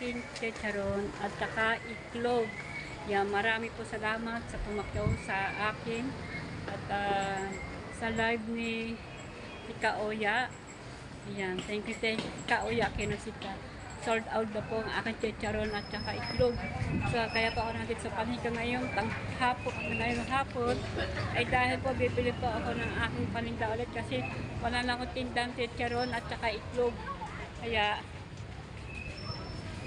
aking chicharon at saka itlog. Yan, marami po salamat sa pumakyaw sa akin at sa live ni Ika Oya. Yan, thank you Ika Oya, kinusika. Sold out na po ang aking chicharon at saka itlog. So, kaya po ako nandito sa panika ngayong hapon ay dahil po bibili po ako ng aking paninda ulit kasi wala na akong tindang chicharon at saka itlog. Kaya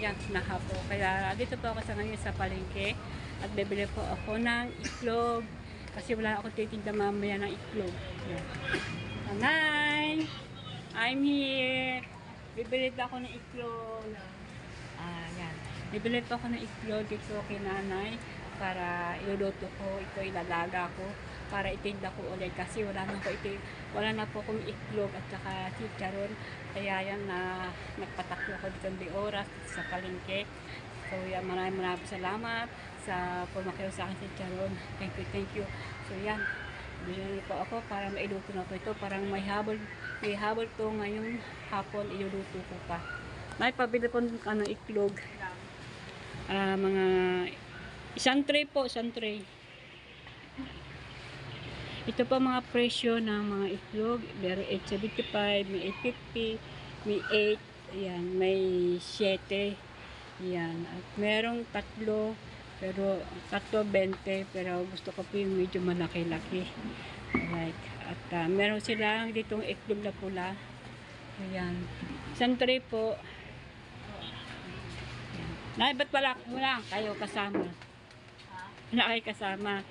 yan, nahapo. Kaya dito po ako sa ngayon sa palengke at bibili po ako ng itlog kasi wala akong titinda mamaya ng itlog. Yan. Nanay! I'm here! Bibili po ako ng itlog. Yan. Bibili po ako ng itlog dito kay nanay para iluluto ko. Ito ilalaga ko para itinda ko ulit kasi wala na po akong itlog at saka chicharon. Kaya yan na nagpatakbo ako dito ng oras sa palengke. So yan, maraming salamat sa pumakyaw sa akin chicharon. Thank you. So yan, binili po ako para mailuto na po ito. Parang may habol to ngayong hapon, iluluto ko pa. May pabili po ng itlog. Mga isang tray. Ito pa mga presyo ng mga itlog. Meron 8.75, may 8.50, may 8, ayan, may 7, ayan. At merong tatlo, pero 20, pero gusto ko po yung medyo malaki-laki. At meron silang ditong itlog na pula. Ayan. Isang tray po. Nay, ba't wala kayo kasama? Wala kayo kasama.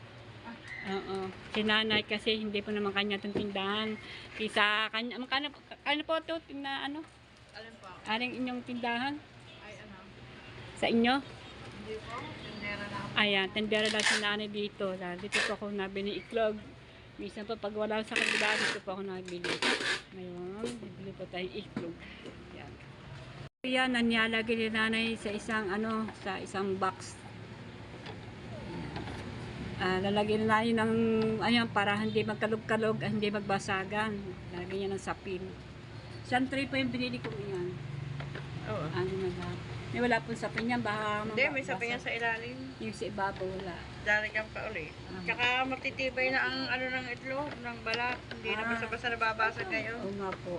Oo. Si nanay kasi hindi po naman kanya itong tindahan. Isa kanya, ano po ito? Ano? Alin po? Aling inyong tindahan? Ay, ano? Sa inyo? Hindi po. Tendera na ako. Ayan, tendera lang si nanay dito. Dito po ako nabili itlog. Minsan pa pag wala sa kabila, dito po ako nabili. Ngayon, bibili po tayong itlog. Ayan. Yan, nanyalagay ni nanay sa isang box. Lalagyan na yun ng para hindi magkalog-kalog, hindi magbasagan. Lalagyan niya ng sapin. Isang tray po yung binili ko yan. Oo. May wala po sapin yan, baka Hindi, may sapin yan sa ilalim. yung sa ibabaw wala. Dalagan pa ulit. Tsaka matitibay na ang ng itlog, ng balat. Hindi na basta-basta nababasag ngayon. Oo nga po.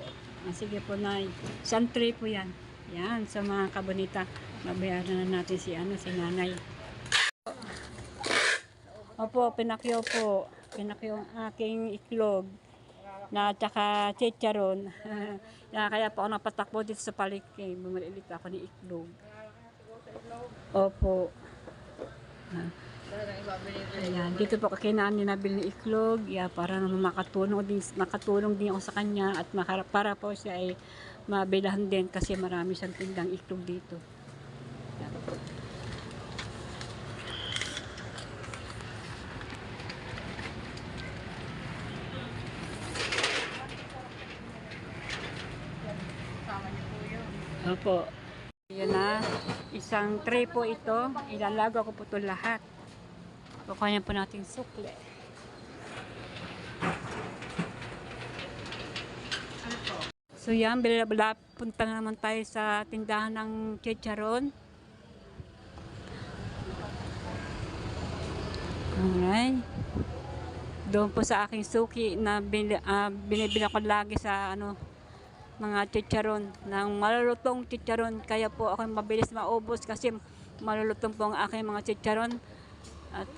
Sige po, Nay. Isang tray po yan. Yan, sa mga kabonita. Mabayaran na natin si nanay. Opo, pinakyaw po. Pinakyaw ang aking itlog na tsaka chicharon. Kaya po ako napatakbo dito sa palengke. Bumili ulit ako ng itlog. Opo. Ayan, dito po kakinaan nabili ng itlog. Para makatulong din ako sa kanya at para po siya ay mabilahan din kasi marami siyang tindang itlog dito. Ayan. Opo. Yan na. Isang tray po ito. Ilalago ko po ito lahat. Kukuha po natin sukle. So yan, punta na naman tayo sa tindahan ng chicharon. Alright. Doon po sa aking suki na binibili ko lagi sa mga chicharon, ng malulutong chicharon. Kaya po ako mabilis maubos kasi malulutong po ang aking mga chicharon. At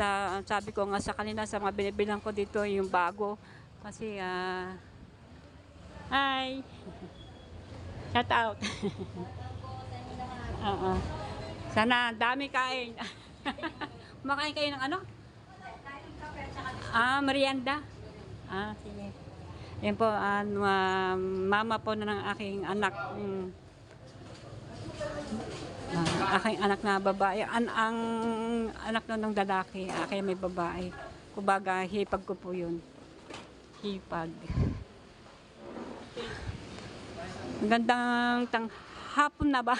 sabi ko nga sa kanila sa mga binibilang ko dito yung bago. Kasi hi! Shout out! Sana dami kain. Makain kayo ng ano? Merienda? Sige. Yan po, mama po na ng aking anak. Aking anak na babae. Ang anak na ng lalaki, aking may babae. Kumbaga, hipag ko po yun. Hipag. Gandang hapon na ba?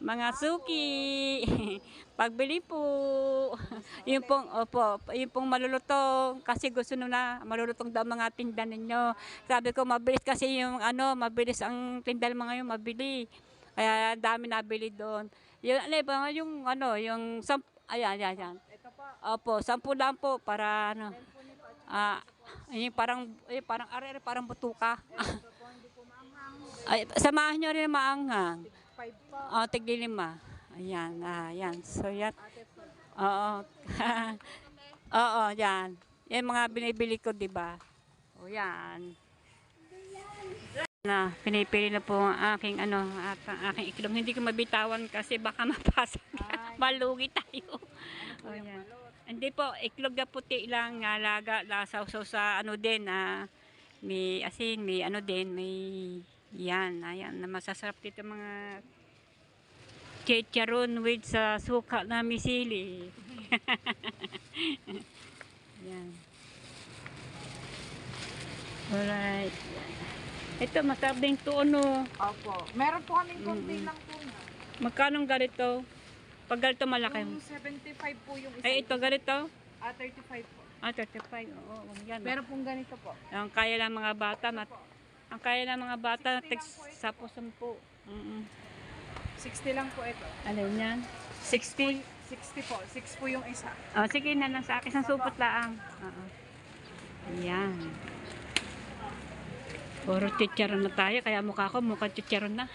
Mga suki, pagbili po. Yung pong malulutong kasi gusto na malulutong daw mga tinda ninyo. Sabi ko mabilis kasi yung mabilis ang tinda mga yun, mabili. Kaya dami nabili doon. Yung, ano ba, yung ano, yung, ayan, ayan, ayan. Ito po. Opo, 10 lang po para ano. Parang are parang butuka. Ito po, hindi po maanghang. Ay, samahan nyo rin maanghang. 5 po. Tigli 5. Ayan, ayan. So, yan. Ate po. Oo. Oo, yan. Yan mga binibili ko, di ba? O, yan. Na, pinipili na po ang aking, ano, ang aking iklog. Hindi ko mabitawan kasi baka mapasok. Malugi tayo. O, yan. Hindi po, iklog na puti lang, laga, lasaw-saw sa ano din, may asin, may ano din, may yan, ayan, na masasarap dito mga chicharon with sa suka na misili. Yan. Alright. Ito, masarap din ito, ano. Opo. Meron po kaming konti lang po. Magkano ganito? Pag ganito malaki. Yung 75 po yung isa. Ay, ito ganito? 35 po. 35. Oo, yan. Meron pong ganito po. Ang kaya ng mga bata, ang kaya ng mga bata, 60 lang po ito. 10. 60 lang po ito. Ano yan? 60? 60 po. 6 po yung isa. Oh, sige na lang sa akin. Isang supot lang. Oo. Ayan. Puro chicharon na tayo. Kaya mukha ko mukhang chicharon na.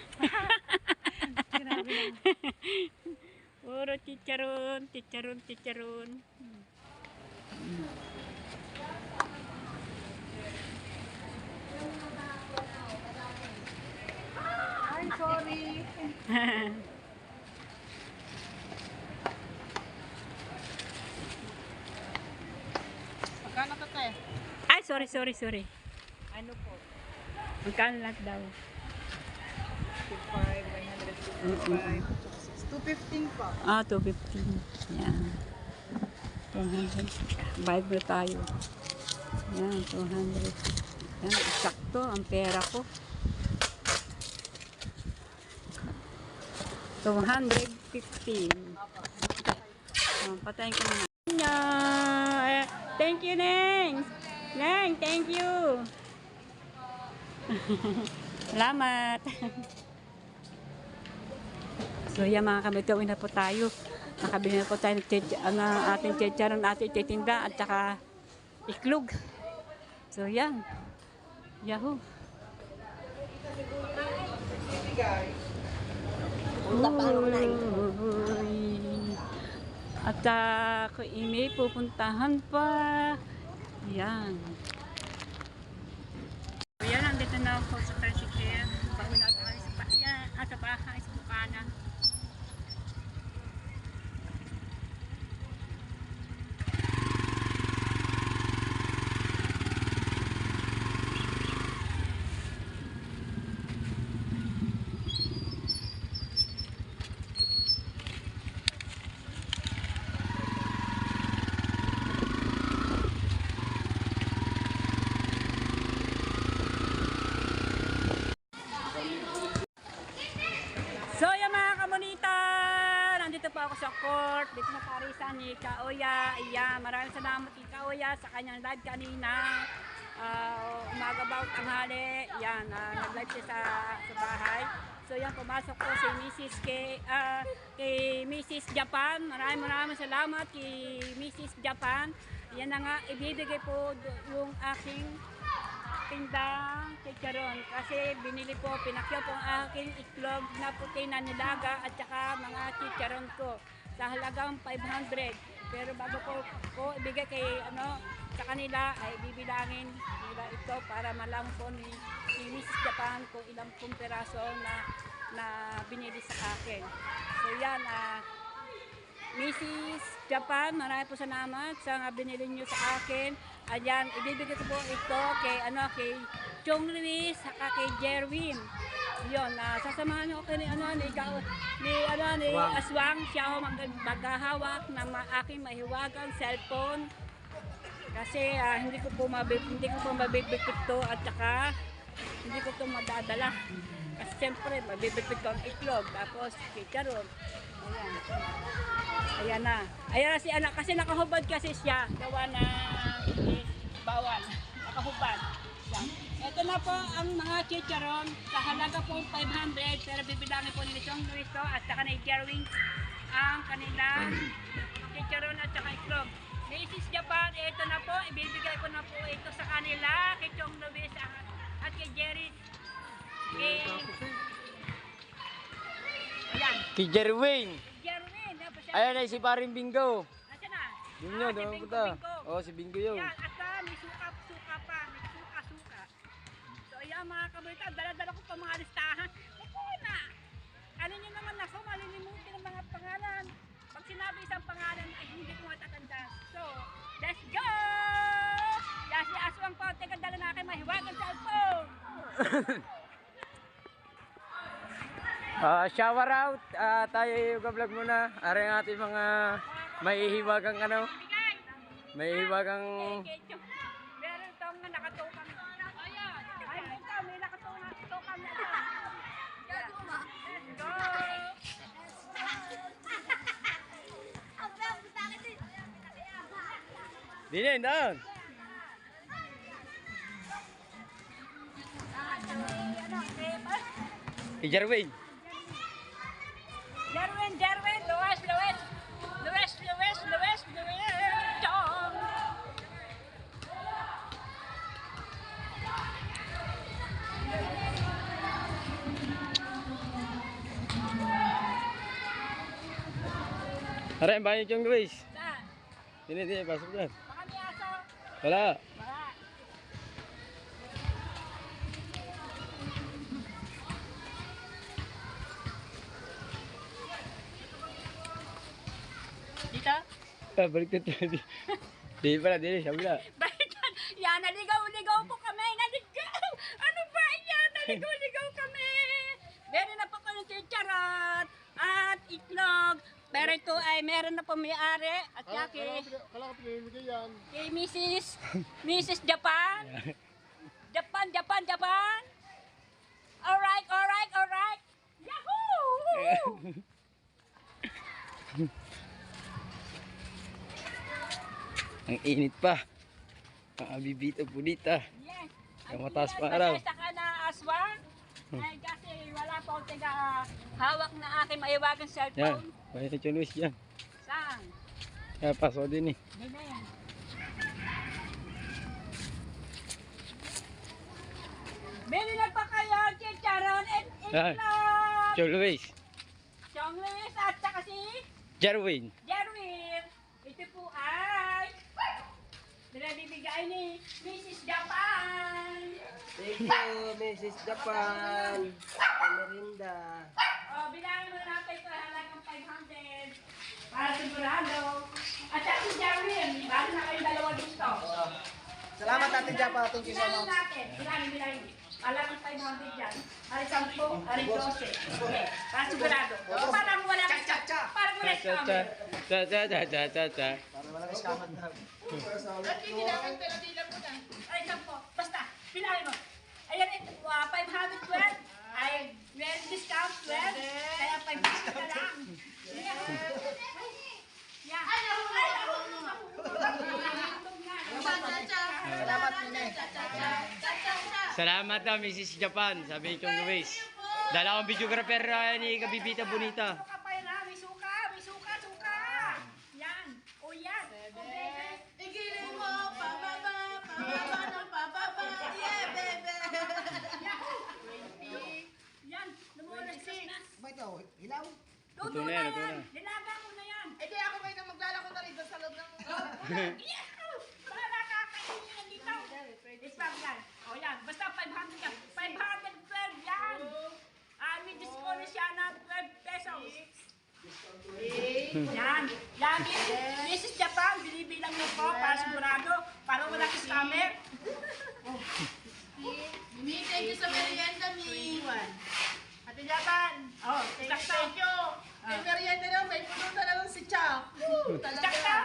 Grabe lang. Puro chicharon. Ay, sorry. Magkano to, te? Ay, sorry. Ano po? Magkano lang daw? 2,500, 215 po. 215. Yan. 200. Bayad na tayo. Yan, 200. Yan, sakto ang pera ko. 215. Patayin ko muna. Thank you, Neng. Neng, thank you. Salamat. So yan mga kamito, uwi na po tayo. Nakabili na po tayo ng ating chicharon, ating titinda at saka iklog. So yan. Yahoo. At ako may pupuntahan pa. Yan. Yan, nandito na ako sa tricycle. Bago na tayo sa bahay, sa Bukana. So yung mga kamonita, nandito po ako sa court, dito na parisan ni Kaoya. Ayan, maraming salamat kay Kaoya sa kanyang live kanina. Umaga about tanghali, yan, nag-live siya sa bahay. So yan, pumasok po si Mrs. kay Mrs. Japan. Maraming salamat kay Mrs. Japan. Yan na nga, ibibigay po yung aking tindang chicharon kasi binili po, pinakyaw po ang aking iklog na puti na nilaga at saka mga chicharon ko sa halagang 500. Pero bago po ibigay kay sa kanila ay bibilangin nila ito para malaman po ni Mrs. Japan kung ilang pong peraso na binili sa akin. So yan, Mrs. Japan, marami po salamat sa binili nyo sa akin. Ayan, ibibigay ko po ito kay Chong Luis at kay Jerwin. Yun, sasamahan nyo ako ni Aswang. Siya ho maghahawak ng aking mahiwagang cellphone. Kasi hindi ko po mabibigpit to at saka hindi ko to madadala. Kasi siyempre mabibigpit ko ang iklog tapos chicharon. Ayan. Ayan na. Ayan na si anak kasi nakahubad kasi siya. Gawa na bawal. Nakahubad. Yan. Ito na po ang mga chicharon. Sa halaga po 500, pero bibilangin po ni Chong Luiso at saka ni Jerwin ang kanilang chicharon at saka iklog. Mrs. Japan, ito na po. Ibibigay ko na po ito sa kanila. Kay Chong Luis at kay Jerry. Ayan. Kay Jerwin. Jerwin. Ayan ay si Paring Bingo. Ayan na. Yun yun, si doon Bingo, punta. Bingo. Oo, si Bingo yun. Yan, at may suka-suka pa. May suka-suka. So, ayan mga kabalita, dala-dala ko pa mga listahan. Opo na. Ano nyo naman ako, malilimutin ang mga pangalan. Pag sinabi isang pangalan, ay hindi ko matatanda. So, let's go! Yan si Aswang po, teka dala na aking mahiwagang cellphone. Shower out. Tayo yung vlog muna. Ari ang ating mga mahihiwagang ano. Bigay! Mahihiwagang... Meron itong nakatukan. Ayan! Ay, ito, may nakatukan na ito. Let's go! Dinin, down. Kay Jerwin. Jerwin, Luis, Chong! Ari, ang bahay yung Luis. Saan? Dinin, pasok dyan. Baka may aso. Wala. Baka. Dito? Balik na tayo. Di pala, dinin, sabi na. Bakit yan? Yan, naligaw-ligaw po kami. Naligaw! Ano ba yan? Naligaw-ligaw kami. Meron na po ko ng chicharon at itlog. Pero ito ay meron na po may-ari at kaya Kala ko pinamimigay yan. kay Mrs. Japan. Japan. Alright. Yahoo! Ang init pa. Ang abibita po dito. Yes. Ang mataas pa araw. Pasensya ka na, Aswang. Ay, kasi wala pa akong hawak na aking maiwagang Yan. cellphone. Bahay na yung Luis dyan. Saan? Paso din eh. Hindi na yan. Bili na pa kayo, chicharon at Yan. itlog! Yung Luis. Chong Luis at saka si Jerwin. Jerwin. Ito po ay binibigay ni Mrs. Japan. Thank you, Mrs. Japan. Merinda. O, bilangin mo natin ito halagang 500 para sigurado. At saka si Jerwin, bago na kayong dalawa gusto. Salamat, Ate Japan. Thank you so Bilangin much. natin, bilangin. Halagang 500 yan. Hari 10, hari 12. Okay, para sigurado. Parang wala parang wala scammer. Cha. Para walang iskaman na. Ay, 10. Basta, bilangin mo. Ayan, 512. Ay, may discount 12. Kaya 500 na lang. Yan. Salamat, Nene. Salamat na, Mrs. Japan. Sabi ni Chong Luis. Dala akong videographer ni Kabibita Bonita. Suka pa yun ha, may suka. Yan. O yan. O bebe. Igilin mo, pababa ng pababa. Yeah, bebe. Yahoo! Yan. Lumulagsak na. Ba ito? Hilaw? Luto na na yan, luto yan. na. Nilaga mo na yan. Eh, kaya ako kayo nang maglalako na rin doon sa loob ng... Yahoo! Para kakainin yan dito. Isang yan. O yan. Basta 500 yan. 512 yan. May discount na siya ng 12 pesos. Yan. Yan. Mrs. Japan, binibilang niyo po para sigurado. Para wala ka scammer. Mi, thank you sa merienda, Mi. Ate Japan. Oh, Thank you. May merienda na, may puno na lang si Chuck. Sakta.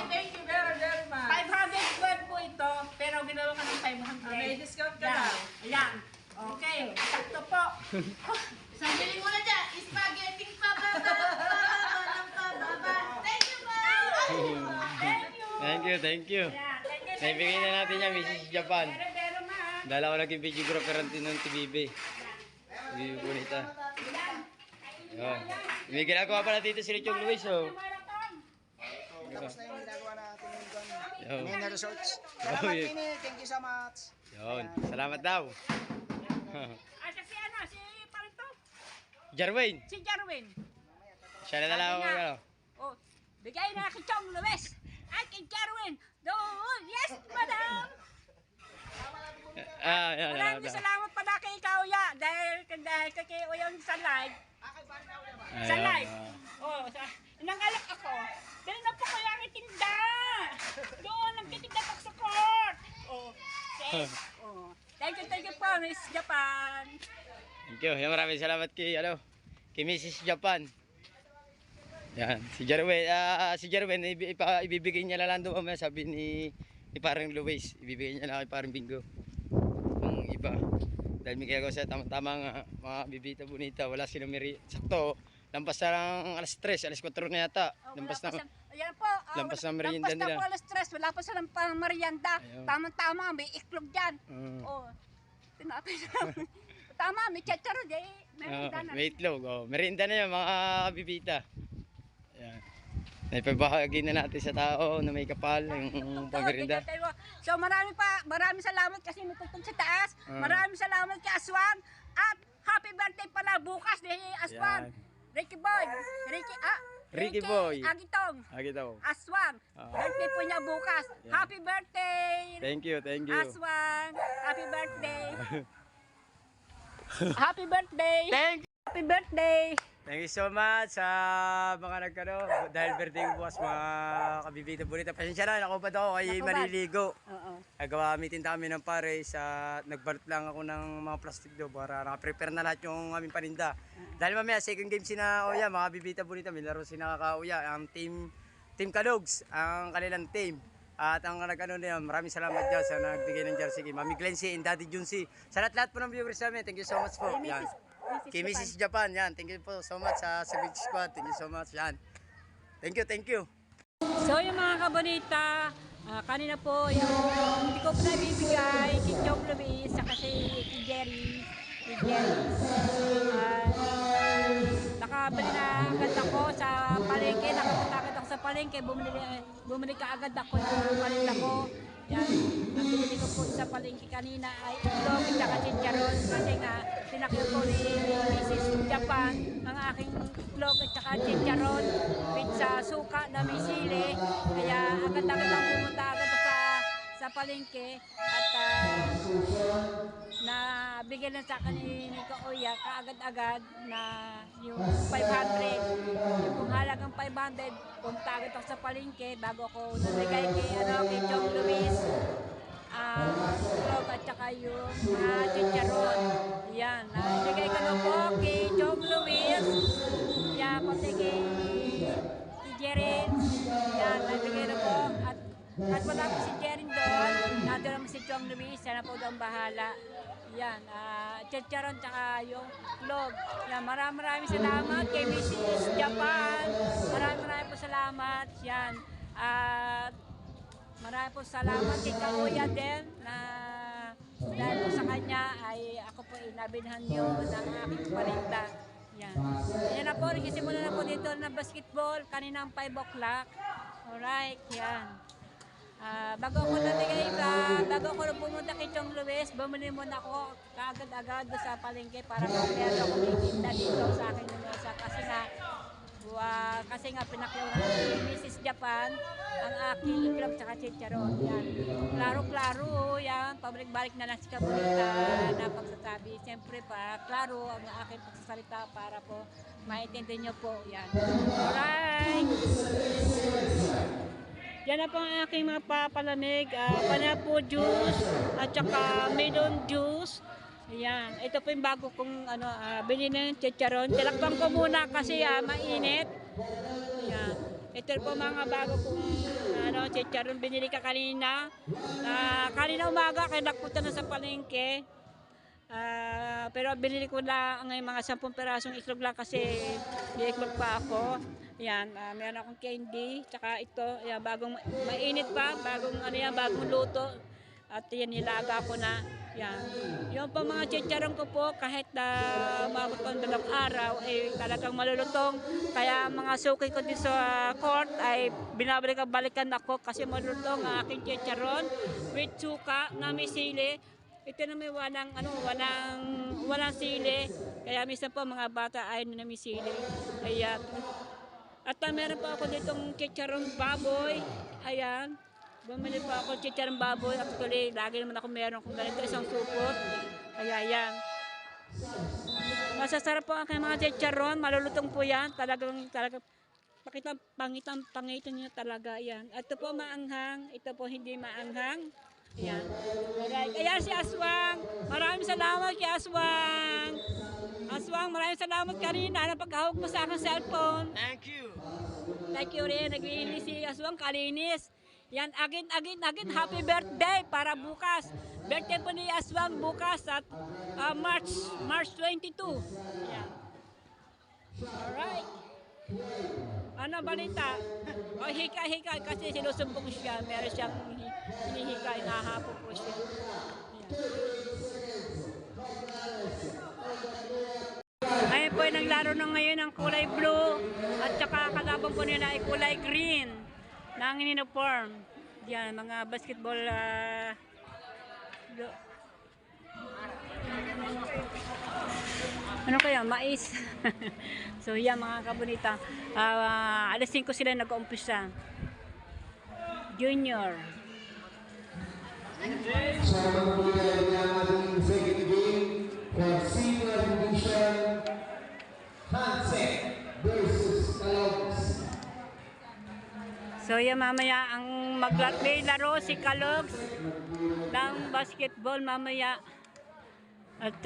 Thank you very much. 512 po ito, pero ginawa ka ng 500. May discount ka Yan. na. Ayan. Okay, sakto po. Sabihin mo na dyan, spaghetti pababa ng pababa. Thank you po. Thank you. Thank you. Ayan, thank you Naibigay na natin yan, Mrs. Japan. Pero ma. Dala ko naging videographer natin ng TBB. TBB Bonita. Yun. May ginagawa pala dito si Richong Luis, oh. Tapos na yung ginagawa natin Yun. yung resorts. Salamat, yun. Tini. Thank you so much. Yun. Salamat daw. Ay, si ano, si Parito. Jarwin. Si Jarwin. Siya na lang ako. Sabi nga, Ano. Oh, bigay na kay Chong Luis. Ay, kay Jarwin. Doon, yes, madam. Yan. Maraming salamat pala kay Kauya. Dahil kay Uyong sa live. Sa live. Oh, nangalak ako. Dahil na po kaya ang itinda. Doon, nagtitinda pag support. Oh, okay. Oh. Thank you po, Miss Japan. Thank you. Yan, maraming salamat kay, kay Mrs. Japan. Yan. Si Jarwin, ibibigay niya lang doon mamaya, sabi ni parang Luis. Ibibigay niya lang kay parang Bingo. Yung iba. Dahil may kaya ko sa tamang mga bibita bonita. Wala silang sakto. Lampas na lang alas 3, alas 4 na yata. Lampas na. Ayan po. Lampas na merienda lampas na nila. po alas 3. Wala pa silang pang merienda. Ayun. Tama-tama, may iklog dyan. Oh, tinapay na. Tama, may chicharo dyan. Merienda na. May itlog. Merienda na yan mga bibita. Yan. Naipabahagi na natin sa tao na may kapal yung pamerinda. So maraming salamat kasi natutog sa taas. Maraming salamat kay Aswan. At happy birthday pala bukas ni Aswan. Yan. Ricky Boy. Ricky Boy. Agitong. Agitaw. Aswan. Birthday po niya bukas. Yeah. Happy birthday. Thank you. Aswan. Happy birthday. Happy birthday. Thank you. Happy birthday. Thank you so much sa mga dahil birthday ko bukas mga kabibita bonita. Pasensya na, nakupad ako kay Nakupad. maliligo. Oo. Gagamitin kami ng pare sa nagbalot lang ako ng mga plastic do para naka-prepare na lahat yung aming paninda. Dahil mamaya second game sina Oya, mga bibita bonita, may laro sina Kauya, ang team Kalogs, ang kanilang team. At ang nila, maraming salamat dyan sa nagbigay ng jersey kay Mami Glency and Daddy Junsi. Sa lahat po ng viewers namin, thank you so much po. Yan. Kay Mrs. Japan, yan. Thank you po so much sa Beach Squad. Thank you so much. Yan. Thank you. So yung mga kabonita, kanina po yung hindi ko po nabibigay kay Chong Luis sa kasi kay Jerry. Nakabili na agad ako sa palengke, nakapunta agad ako sa palengke, bumili ka agad ako ng paninda ko. Yan, ang bumili ko po sa palengke kanina ay itlog at saka chicharon kasi nga pinakil ko ni Mrs. Japan ang aking itlog at saka chicharon with sa suka na may sili. Kaya agad-agad ang pumunta agad sa palengke at na bigyan na sa akin ni Kauya kaagad-agad na yung 500. Yung halagang 500, punta agad ako sa palengke bago ako nabigay kay Chong Luis. Itlog at saka yung chicharon. Yan, nabigay ko na po kay Chong Luis. Yan, pati kay Jerin. Yan, nabigay na po. At wala po si Jerin doon, nandun naman si Chong Luis, sana po doon bahala. Yan, chicharon tsaka yung itlog. Yan, maraming salamat kay Mrs. Japan. Maraming po salamat. Yan, at maraming po salamat kay Kauya din na dahil po sa kanya ay ako po inabinhan niyo ng aking parinda. Yan. Yan na po, nagsisimula na po dito na basketball kaninang 5 o'clock. Alright, yan. Bago ako pumunta kay Chong Luis, bumili muna ako kaagad-agad sa palengke para meron ako itinda dito sa akin ng mesa kasi nga pinakyaw na ni Mrs. Japan ang aking iklog sa chicharon. Yan. Klaro-klaro, yan. Pabalik-balik na lang si Kabulita na pagsasabi. Siyempre pa, klaro ang aking pagsasalita para po maintindihan nyo po. Yan. Alright! Yan na po ang aking mga papalamig. Panapo juice at saka melon juice. Ayan. Ito po yung bago kong binili ng chicharon. Tilakpan ko muna kasi mainit. Ayan. Ito po mga bago kong chicharon. Binili ka kanina. Kanina umaga kaya nagpunta na sa palengke. Pero binili ko lang ngayon mga 10 perasong itlog lang kasi iiklog pa ako. Yan, meron akong candy, tsaka ito, yan, bagong mainit pa, bagong luto. At yan, nilaga ko na. Yan. Yung pa mga chicharon ko po, kahit na umabot ko ng 2 araw, ay talagang malulutong. Kaya mga suki ko din sa court ay binabalik-balikan ako kasi malulutong ang aking chicharon with suka na may sili. Ito na may walang sili. Kaya minsan po mga bata ay na may sili. Ayan. At meron pa ako ditong chicharong baboy. Ayan. Bumili pa ako chicharong baboy. Actually, lagi naman ako meron kung ganito isang supot. Kaya yan. Masasarap po ang aking mga chicharon. Malulutong po yan. Talagang pangitan niya talaga yan. At ito po maanghang. Ito po hindi maanghang. Ayan. Alright. Ayan si Aswang. Maraming salamat kay Aswang. Aswang, maraming salamat kanina na paghawak mo sa aking cellphone. Thank you. Thank you rin. Naglinis si Aswang, kalinis. Yan, agin. Happy birthday para bukas. Birthday po ni Aswang bukas at March 22. Yan. Alright. Ano balita? O, hika kasi sinusumbong siya. Meron siyang hinihika, nahahapo po siya. Yan. Ayun po, naglaro na ngayon ng kulay blue at saka kalaban po nila ay kulay green na ang uniform. Yan, mga basketball ano kaya? Mais. So yan mga kabunita. Alas 5 sila nag-uumpisa. Junior. Sama po yan ang ating second game for senior division Hansen versus Kalogs. So yan mamaya ang laro si Kalogs ng basketball mamaya. At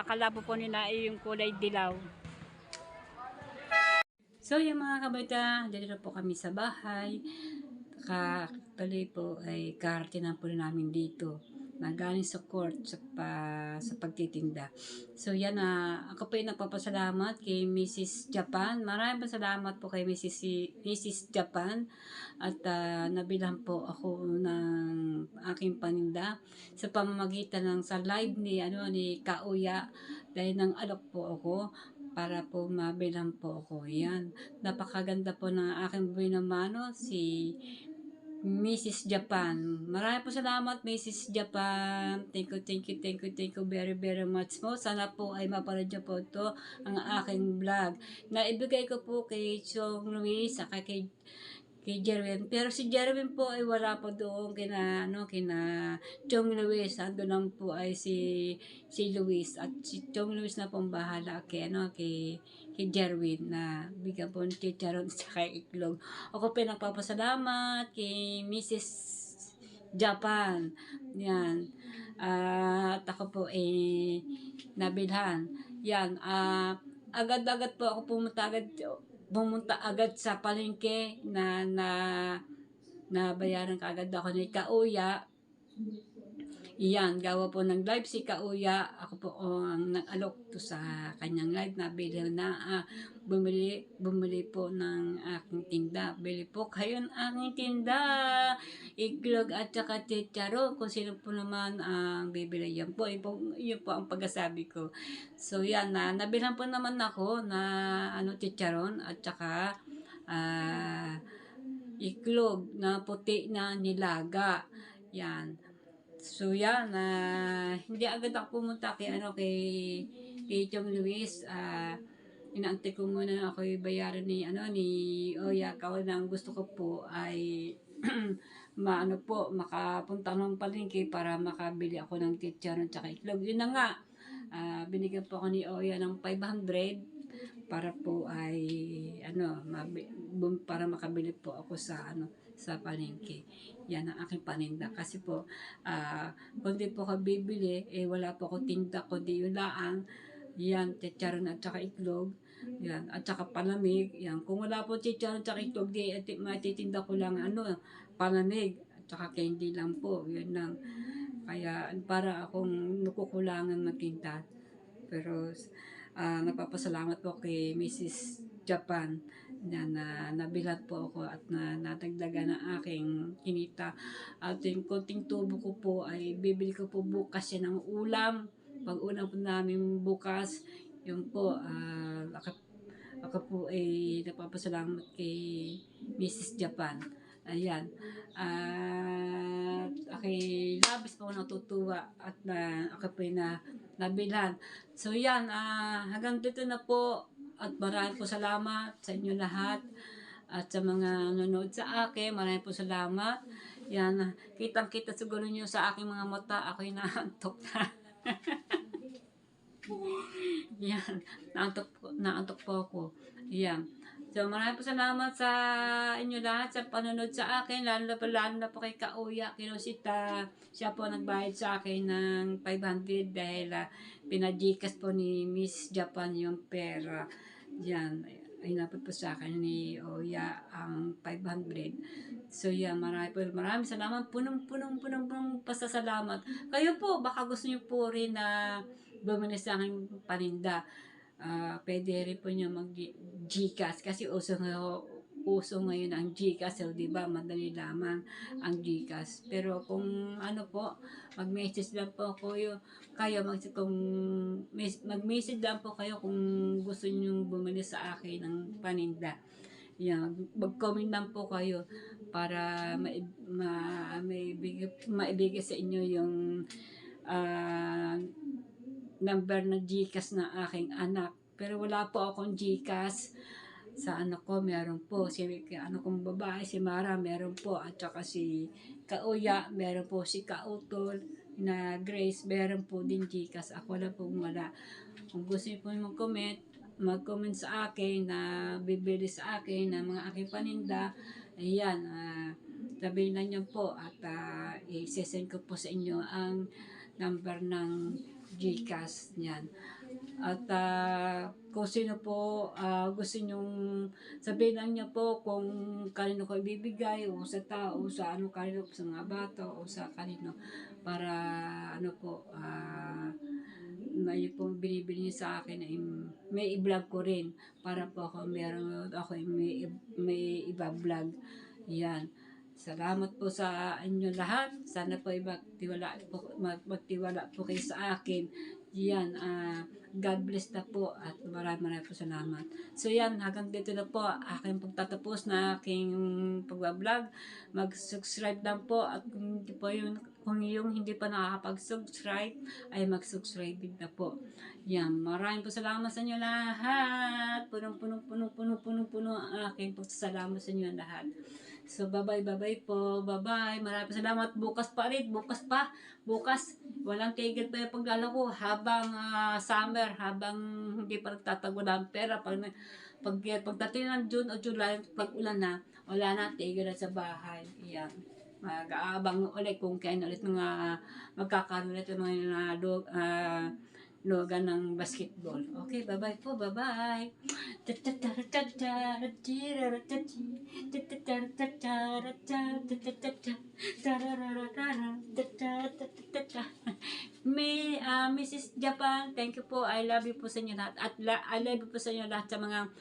kalabo po nila ay yung kulay dilaw. So yung mga kabata, dito po kami sa bahay. Tuloy po ay karatinan po namin dito. Nagaling sa court sa pagtitinda. So yan ako po yung nagpapasalamat kay Mrs. Japan. Maraming pasalamat po kay Mrs. Japan. At nabilang po ako ng aking paninda sa pamamagitan ng sa live ni Kauya dahil nang alok po ako para po mabilang po ako. Yan. Napakaganda po ng aking buhay na mano si Mrs. Japan. Maraming po salamat, Mrs. Japan. Thank you very, very much po. Sana po ay mapanood niyo po ito, ang aking vlog. Na ibigay ko po kay Chong Luis, saka kay Jerwin. Pero si Jerwin po ay wala po doon kina Chong Luis. Ando lang po ay si Luis. At si Chong Luis na pong bahala kay Jerwin na bigyan po ng chicharon sa itlog. Ako po nagpapasalamat kay Mrs. Japan. Yan. At ako po nabilhan. Yan. Agad-agad po ako pumunta agad sa palengke na bayaran kaagad ako ni Kauya. Iyan, gawa po ng live si Kauya. Ako po ang nag-alok to sa kanyang live na bumili po ng aking tinda. Bili po kayo ng aking tinda. Iklog at saka chicharo. Kung sino po naman ang bibili yan po. Yun po ang pagkasabi ko. So yan, nabilhan po naman ako na chicharon at saka iklog na puti na nilaga. Yan. So yan, hindi agad ako pumunta kay Chong Luis. Inaantay ko muna ako bayaran ni Oya. Ang gusto ko po ay makapunta ng palengke para makabili ako ng chicharon at itlog. Yun na nga, binigyan po ako ni Oya ng 500 para po ay para makabili po ako sa palengke. Yan ang aking paninda. Kasi po, kung di po ako bibili, wala po ako tinda, kundi yun lang. Yan, chicharon at saka itlog. Yan, at saka palamig. Yan, kung wala po chicharon at saka itlog, matitinda ko lang palamig. At saka candy lang po. Yun lang. Kaya para akong nakukulangan magtinda. Pero nagpapasalamat po kay Mrs. Japan na nabilat po ako at natagdagan ng aking kinita. At yung konting tubo ko po ay bibili ko po bukas yan ng ulam. Pag ulam po namin bukas, yun po, ako po ay napapasalamat kay Mrs. Japan. Ayan. At ako'y labis po natutuwa at ako po ay nabilhan. So yan, hanggang dito na po. At maraming po salamat sa inyo lahat. At sa mga nanonood sa akin, maraming po salamat. Yan, kitang-kita siguro nyo sa aking mga mata. Ako'y naantok na. Yan, naantok po ako. Yan. So maraming po salamat sa inyo lahat sa panonood sa akin. Lalo na po kay Kauya, Kinosita. Siya po nagbayad sa akin ng 500 dahil pinajikas po ni Miss Japan yung pera. Yan, ay napad po sa akin ni Oya ang 500. So yan, maraming salamat. Punong pasasalamat. Kayo po, baka gusto niyo po rin na bumili sa aking paninda. Pwede rin po niya mag-Gcash kasi uso ngayon ang Gcash, so, di ba? Madali lamang ang Gcash. Pero kung ano po, mag-message lang po mag-message lang po kayo kung gusto niyo bumili sa akin ng paninda. Yan, mag-comment lang po kayo para maibigay sa inyo yung number na Gcash na aking anak. Pero wala po akong Gcash. Sa anak ko, meron po. Si anak kong babae, si Mara, meron po. At saka si Kauya, meron po. Si Kautol na Grace, meron po din Gcash. Ako lang po wala. Kung gusto niyo po mag-comment sa akin na bibili sa akin ng mga aking paninda, ayan, sabihin lang niyo po at i-send ko po sa inyo ang number ng Gcash niyan. At kung sino po gusto nyong sabihin lang niya po kung kanino ko ibibigay o sa tao, sa kanino, sa mga bata o sa kanino para may po binibili niyo sa akin ay may i-vlog ko rin para po ako may iba-vlog. Yan. Salamat po sa inyo lahat. Sana po magtiwala po kayo sa akin. Yan, God bless na po at maraming po salamat. So yan, hanggang dito na po aking pagtatapos na aking pag-vlog. Mag-subscribe lang po at kung yung hindi pa nakakapag-subscribe ay mag-subscribe din na po. Yan, maraming po salamat sa inyo lahat. Punong-puno ang aking pagsasalamat sa inyo lahat. So, bye-bye po. Bye-bye. Maraming salamat. Bukas pa. Bukas. Walang tigil pa yung paglalako habang summer, habang hindi pa nagtatago ng pera. Pagdating ng June o July, pag ulan na, wala na, tigil na sa bahay. Yan. Mag-aabang ulit kung kailan ulit magkakaroon ulit ng mga logan ng basketball. Okay, bye-bye po. Bye-bye. Mrs. Japan, thank you po. I love you po sa inyo lahat. At I love you po sa inyo lahat sa mga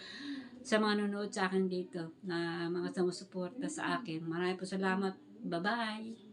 nanonood sa akin dito na mga sumusuporta sa akin. Maraming po salamat. Bye-bye.